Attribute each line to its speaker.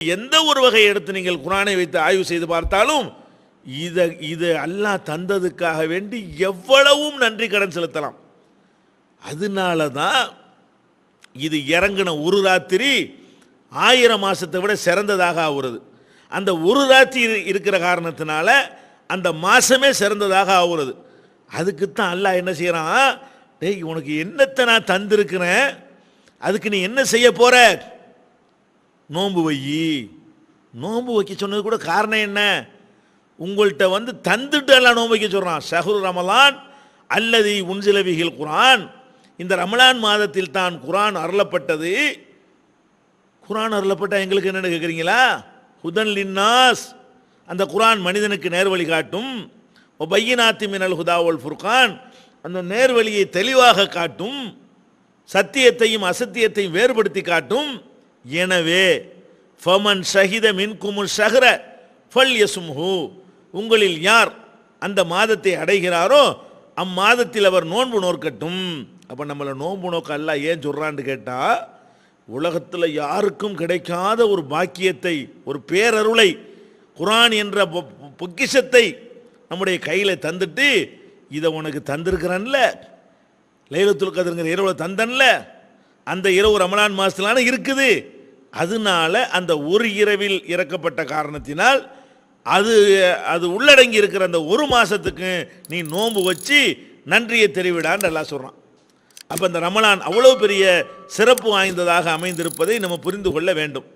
Speaker 1: எந்த ஒரு வகை எடுத்து நீங்கள் குர்ஆனை வைத்து ஆய்வு செய்து பார்த்தாலும் இது அல்லாஹ் தந்ததுக்காக வேண்டி எவ்வளவும் நன்றி கடன் செலுத்தலாம். அதனால தான் இது இறங்கின ஒரு ராத்திரி 1000 மாசத்தை விட சிறந்ததாக ஆகுறது. அந்த ஒரு ராத்திரி இருக்கிற காரணத்தினால அந்த மாசமே சிறந்ததாக ஆகுறது. அதுக்குத்தான் அல்லாஹ் என்ன செய்யறான், டேய் உனக்கு என்னத்தை நான் தந்திருக்கிறேன், அதுக்கு நீ என்ன செய்ய போற, நோன்பு வை. நோன்பு வைக்க சொன்னது கூட காரணம் என்ன, உங்கள்கிட்ட வந்து தந்துட்டு எல்லாம் நோன்பு வைக்க சொல்றான். ஷஹ்ரு ரமலான் அல்லதி உன்சில பிஹில் குர்ஆன், இந்த ரமலான் மாதத்தில் தான் குர்ஆன் அருளப்பட்டது. குர்ஆன் அருளப்பட்ட எங்களுக்கு என்னன்னு கேட்குறீங்களா? ஹுதன் லின்னாஸ், அந்த குர்ஆன் மனிதனுக்கு நேர்வழி காட்டும். பையினாத்தி மினல் ஹுதா வல் ஃபுர்கான், அந்த நேர்வழியை தெளிவாக காட்டும், சத்தியத்தையும் அசத்தியத்தையும் வேறுபடுத்தி காட்டும். எனவே ஃபமன் ஷஹித மின்குமுல் ஷஹ்ர ஃபல்யசும்ஹு, உங்களில் யார் அந்த மாதத்தை அடைகிறாரோ அம்மாதத்தில் அவர் நோன்பு நோக்கட்டும். அப்போ நம்மளை நோன்பு நோக்க அல்லாஹ் ஏன் சொல்றான்னு கேட்டால், உலகத்தில் யாருக்கும் கிடைக்காத ஒரு பாக்கியத்தை, ஒரு பேரருளை, குர்ஆன் என்ற பொக்கிஷத்தை நம்முடைய கையில் தந்துட்டு, இதை உனக்கு தந்திருக்கிறேன்ல, லைலத்துல் கத்ருங்கிற இரவில் தந்தன்ல, அந்த இரவு ரமலான் மாதத்திலான இருக்குது. அதனால அந்த ஒரு இரவில் இறக்கப்பட்ட காரணத்தினால் அது உள்ளடங்கி இருக்கிற அந்த ஒரு மாதத்துக்கு நீ நோன்பு வச்சு நன்றியை தெரிவிடான்னு அல்லாஹ் சொல்கிறான். அப்போ அந்த ரமலான் அவ்வளோ பெரிய சிறப்பு வாய்ந்ததாக அமைந்திருப்பதை நம்ம புரிந்து கொள்ள வேண்டும்.